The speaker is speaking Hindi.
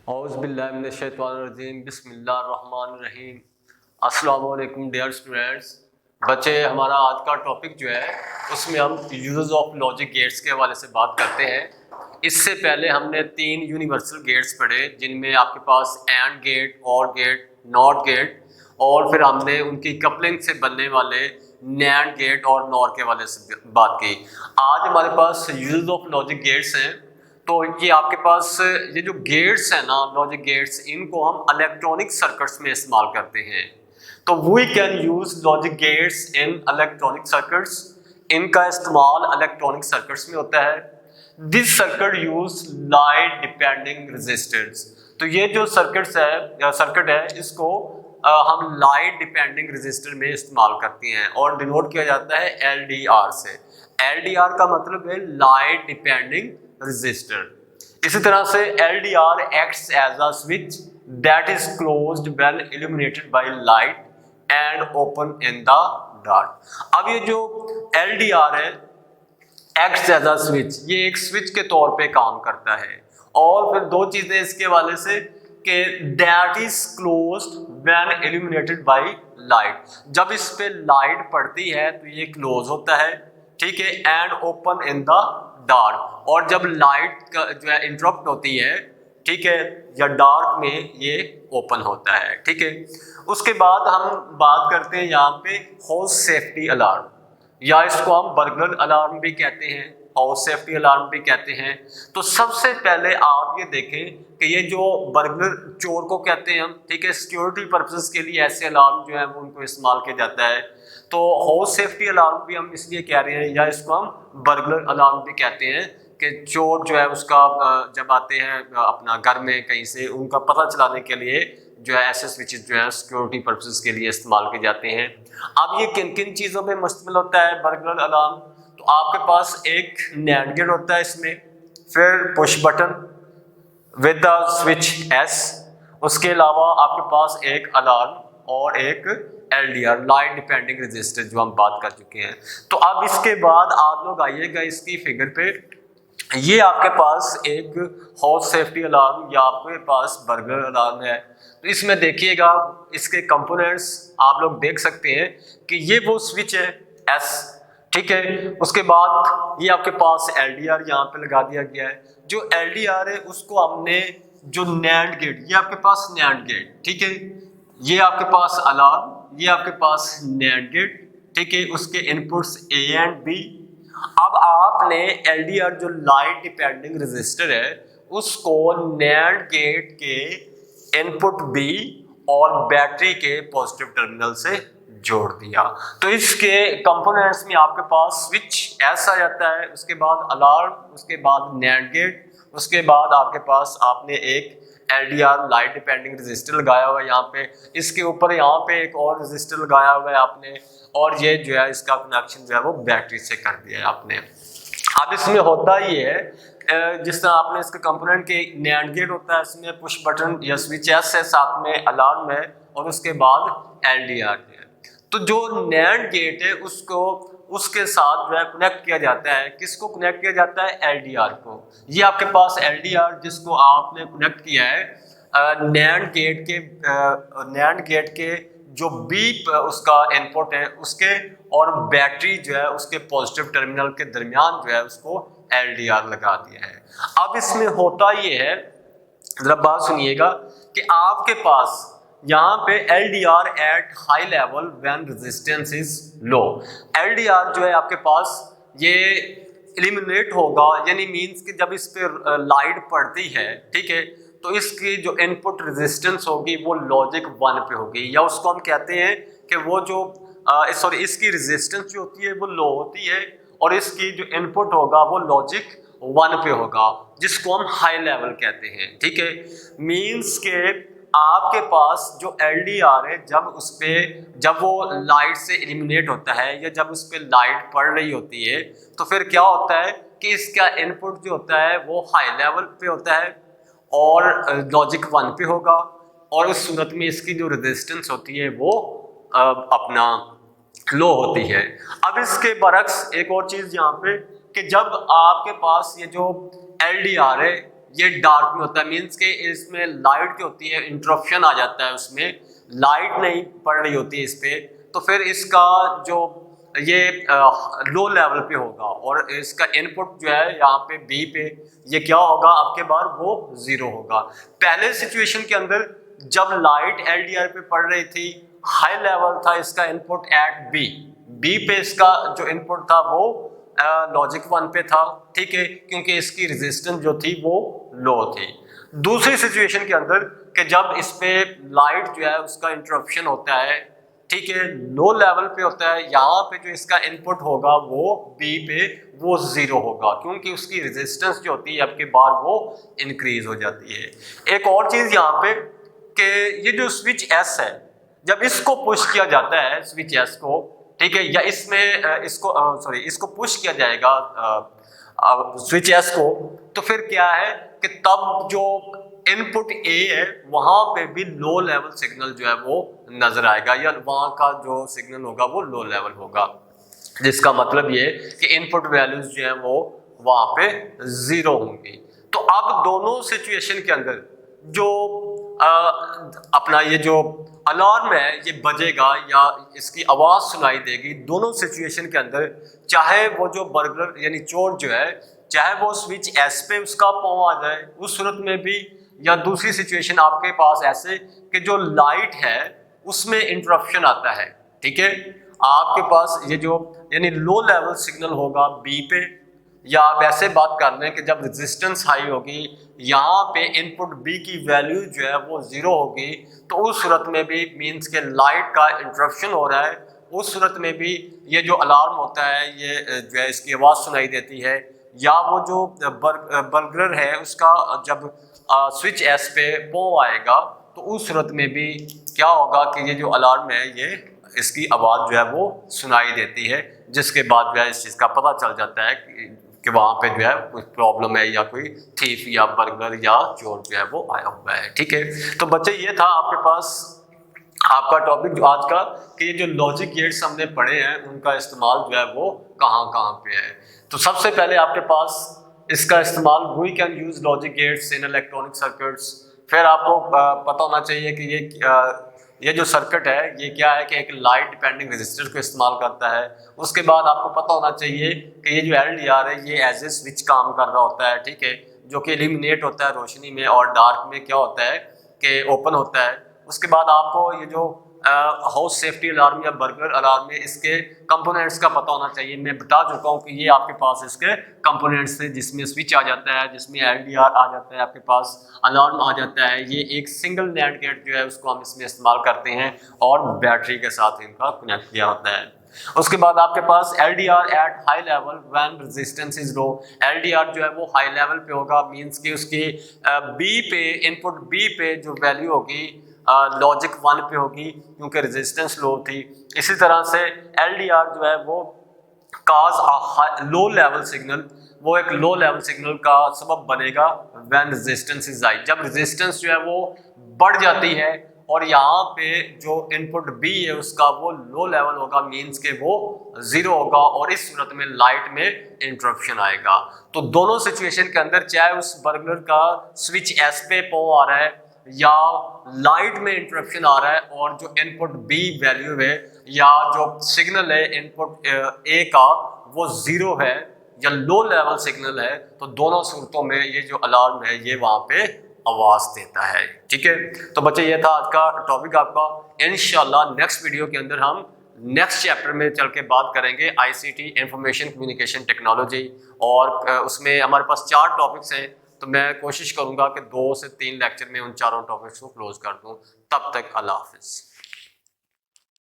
औज़ुबिल्लाहिमिनश्शैतानिर्रजीम बिस्मिल्लाहिर्रहमानिर्रहीम। अस्सलाम वालेकुम डियर स्टूडेंट्स। बच्चे, हमारा आज का टॉपिक जो है उसमें हम यूज़ ऑफ लॉजिक गेट्स के हवाले से बात करते हैं। इससे पहले हमने 3 यूनिवर्सल गेट्स पढ़े, जिनमें आपके पास एंड गेट, और गेट, नॉट गेट, और फिर हमने उनकी कपलिंग से बनने वाले नैंड गेट और नॉर के हवाले से बात की। आज हमारे पास यूज़ ऑफ लॉजिक गेट्स हैं। तो ये आपके पास ये जो गेट्स है ना, लॉजिक गेट्स, इनको हम इलेक्ट्रॉनिक सर्किट्स में इस्तेमाल करते हैं। तो we can use logic gates in electronic circuits. इनका इस्तेमाल इलेक्ट्रॉनिक सर्किट्स में होता है। This circuit use light depending resistance. तो ये जो सर्किट है इसको हम लाइट डिपेंडिंग रेजिस्टर में इस्तेमाल करते हैं और डिनोट किया जाता है LDR से। LDR का मतलब है लाइट डिपेंडिंग रेजिस्टर। इसी तरह से LDR acts as a switch that is closed when illuminated by light and open in the dark। अब ये जो LDR है, acts as a switch, ये एक स्विच के तौर पे काम करता है। और फिर दो चीजें इसके हवाले से कि that is closed when illuminated by light, जब इस पे लाइट पड़ती है तो ये क्लोज होता है, ठीक है, and open in the dark, और जब लाइट का जो है इंटरप्ट होती है, ठीक है, या डार्क में, ये ओपन होता है, ठीक है। उसके बाद हम बात करते हैं यहाँ पे हाउस सेफ्टी अलार्म, या इसको हम बर्गलर अलार्म भी कहते हैं, हाउस सेफ्टी अलार्म भी कहते हैं। तो सबसे पहले आप ये देखें कि ये जो बर्गलर, चोर को कहते हैं हम, ठीक है, सिक्योरिटी पर्पसेस के लिए ऐसे अलार्म जो है वो उनको इस्तेमाल किया जाता है। तो हाउस सेफ्टी अलार्म भी हम इसलिए कह रहे हैं, या इसको हम बर्गलर अलार्म भी कहते हैं कि चोर जो है उसका जब आते हैं अपना घर में कहीं से, उनका पता चलाने के लिए जो है ऐसे स्विचेस जो है सिक्योरिटी पर्पसेस के लिए इस्तेमाल किए जाते हैं। अब ये किन किन चीज़ों पे मुश्तमिल होता है बर्गलर अलार्म? तो आपके पास एक नैंड गेट होता है इसमें, फिर push button with the switch S, उसके अलावा आपके पास एक अलार्म और एक LDR, लाइट डिपेंडिंग रेजिस्टर, जो हम बात कर चुके हैं। तो अब इसके बाद आप लोग आइएगा इसकी फिगर पे। ये आपके पास एक हाउस सेफ्टी अलार्म या आपके पास बर्गलर अलार्म है। तो इसमें देखिएगा इसके कंपोनेंट्स आप लोग देख सकते हैं कि ये वो स्विच है S, ठीक है। उसके बाद ये आपके पास LDR यहाँ पे लगा दिया गया है। जो LDR है उसको हमने, जो नैंड गेट, ये आपके पास नैंड गेट, ठीक है, ये आपके पास अलार्म, ये आपके पास नैंड गेट, ठीक है, उसके इनपुट्स A एंड B। अब आपने LDR जो लाइट डिपेंडिंग रेजिस्टर है उसको नैंड गेट के इनपुट B और बैटरी के पॉजिटिव टर्मिनल से जोड़ दिया। तो इसके कंपोनेंट्स में आपके पास स्विच S आ जाता है, उसके बाद अलार्म, उसके बाद नैंड गेट, उसके बाद आपके पास आपने एक LDR लाइट डिपेंडिंग रेजिस्टर लगाया हुआ है यहाँ पे, इसके ऊपर यहाँ पे एक और रेजिस्टर लगाया हुआ है आपने, और ये जो है इसका कनेक्शन जो है वो बैटरी से कर दिया है आपने। अब इसमें होता ये है, जिस तरह आपने इसके कंपोनेंट के नैंड गेट होता है, इसमें पुश बटन या स्विच S है, साथ में अलार्म है, और उसके बाद LDR है। तो जो नैंड गेट है उसको, उसके साथ जो है कनेक्ट किया जाता है, किसको कनेक्ट किया जाता है? LDR को। ये आपके पास LDR जिसको आपने कनेक्ट किया है नैंड गेट के जो B उसका इनपुट है उसके, और बैटरी जो है उसके पॉजिटिव टर्मिनल के दरमियान जो है उसको LDR लगा दिया है। अब इसमें होता ये है, जरा बात सुनिएगा, कि आपके पास यहाँ पे LDR at high level when resistance is low. LDR जो है आपके पास ये इल्यूमिनेट होगा, यानी मींस कि जब इस पे लाइट पड़ती है, ठीक है, तो इसकी जो इनपुट रेजिस्टेंस होगी वो लॉजिक 1 पे होगी, या उसको हम कहते हैं कि वो जो इसकी रेजिस्टेंस जो होती है वो लो होती है, और इसकी जो इनपुट होगा वो लॉजिक 1 पे होगा, जिसको हम हाई लेवल कहते हैं, ठीक है। मींस के आपके पास जो LDR है, जब वो लाइट से इल्यूमिनेट होता है, या जब उस पर लाइट पड़ रही होती है, तो फिर क्या होता है कि इसका इनपुट जो होता है वो हाई लेवल पे होता है और लॉजिक 1 पे होगा, और उस सूरत में इसकी जो रेजिस्टेंस होती है वो अपना लो होती है। अब इसके बरक्स एक और चीज़ यहाँ पे, कि जब आपके पास ये जो LDR है ये डार्क में होता है, मीन्स के इसमें लाइट क्या होती है, इंटरप्शन आ जाता है, उसमें लाइट नहीं पड़ रही होती है इस पे, तो फिर इसका जो ये लो लेवल पे होगा और इसका इनपुट जो है यहाँ पे बी पे ये क्या होगा आपके बार, वो 0 होगा। पहले सिचुएशन के अंदर जब लाइट LDR पे पड़ रही थी, हाई लेवल था इसका इनपुट एट बी पे इसका जो इनपुट था वो लॉजिक 1 पे था, ठीक है, क्योंकि इसकी रेजिस्टेंस जो थी वो लो थी। दूसरी सिचुएशन के अंदर कि जब इस पे लाइट जो है उसका इंटरप्शन होता है, ठीक है, लो लेवल पे होता है, यहाँ पे जो इसका इनपुट होगा वो बी पे वो 0 होगा, क्योंकि उसकी रेजिस्टेंस जो होती है आपके बार वो इंक्रीज हो जाती है। एक और चीज यहाँ पे कि ये जो स्विच एस है, जब इसको पुश किया जाता है स्विच एस को, ठीक है, या इसमें इसको पुश किया जाएगा स्विच एस को, तो फिर क्या है कि तब जो इनपुट ए है वहां पे भी लो लेवल सिग्नल जो है वो नजर आएगा, या वहां का जो सिग्नल होगा वो लो लेवल होगा, जिसका मतलब ये कि इनपुट वैल्यूज जो है वो वहां पे 0 होंगी। तो अब दोनों सिचुएशन के अंदर जो अपना ये जो अलार्म है ये बजेगा या इसकी आवाज सुनाई देगी दोनों सिचुएशन के अंदर, चाहे वो जो बर्गलर यानी चोर जो है, चाहे वो स्विच एस पे उसका पाँव आ जाए उस सूरत में भी, या दूसरी सिचुएशन आपके पास ऐसे कि जो लाइट है उसमें इंटरप्शन आता है, ठीक है, आपके पास ये जो यानी लो लेवल सिग्नल होगा बी पे, या आप ऐसे बात कर रहे हैं कि जब रेजिस्टेंस हाई होगी यहाँ पे इनपुट बी की वैल्यू जो है वो 0 होगी, तो उस सूरत में भी मीन्स के लाइट का इंटरप्शन हो रहा है, उस सूरत में भी ये जो अलार्म होता है ये जो है इसकी आवाज़ सुनाई देती है, या वो जो बर्गलर है उसका जब स्विच एस पे पो आएगा तो उस सूरत में भी क्या होगा कि ये जो अलार्म है ये इसकी आवाज़ जो है वो सुनाई देती है, जिसके बाद जो है इस चीज़ का पता चल जाता है कि वहाँ पे जो है कोई प्रॉब्लम है या कोई थीफ या बर्गलर या चोर जो है वो आया हुआ है, ठीक है। तो बच्चे ये था आपके पास आपका टॉपिक जो आज का कि ये जो लॉजिक गेट्स हमने पढ़े हैं उनका इस्तेमाल जो है वो कहाँ कहाँ पे है। तो सबसे पहले आपके पास इसका इस्तेमाल we can use logic gates in electronic circuits. फिर आपको पता होना चाहिए कि ये जो सर्किट है ये क्या है कि एक लाइट डिपेंडिंग रेजिस्टर को इस्तेमाल करता है। उसके बाद आपको पता होना चाहिए कि ये जो LDR है ये एज ए स्विच काम कर रहा होता है, ठीक है, जो कि इल्यूमिनेट होता है रोशनी में और डार्क में क्या होता है कि ओपन होता है। उसके बाद आपको ये जो हाउस सेफ्टी अलार्म या बर्गलर अलार्म में इसके कंपोनेंट्स का पता होना चाहिए। मैं बता चुका हूँ कि ये आपके पास इसके कंपोनेंट्स हैं, जिसमें स्विच आ जाता है, जिसमें LDR आ जाता है, आपके पास अलार्म आ जाता है। ये एक सिंगल नैंड गेट जो है उसको हम इसमें इस्तेमाल करते हैं और बैटरी के साथ इनका कनेक्ट किया होता है। उसके बाद आपके पास LDR at high level when resistance is low. LDR जो है वो हाई लेवल पे होगा, मींस कि उसकी बी पे इनपुट बी पे जो वैल्यू होगी लॉजिक 1 पे होगी क्योंकि रेजिस्टेंस लो थी। इसी तरह से LDR जो है वो काज लो लेवल सिग्नल, वो एक लो लेवल सिग्नल का सबब बनेगा व्हेन रेजिस्टेंस इज हाई, जब रेजिस्टेंस जो है वो बढ़ जाती है और यहाँ पे जो इनपुट बी है उसका वो लो लेवल होगा, मींस के वो 0 होगा और इस सूरत में लाइट में इंटरप्शन आएगा। तो दोनों सिचुएशन के अंदर चाहे उस बर्गलर का स्विच एस पे पो आ रहा है या लाइट में इंटरप्शन आ रहा है और जो इनपुट बी वैल्यू है या जो सिग्नल है इनपुट ए का वो 0 है या लो लेवल सिग्नल है, तो दोनों सूरतों में ये जो अलार्म है ये वहाँ पे आवाज देता है, ठीक है। तो बच्चे ये था आज का टॉपिक आपका। इंशाल्लाह नेक्स्ट वीडियो के अंदर हम नेक्स्ट चैप्टर में चल के बात करेंगे ICT इंफॉर्मेशन कम्युनिकेशन टेक्नोलॉजी, और उसमें हमारे पास 4 टॉपिक्स हैं, तो मैं कोशिश करूंगा कि 2 से 3 लेक्चर में उन चारों टॉपिक्स को क्लोज कर दूं। तब तक अल्लाह हाफिज़।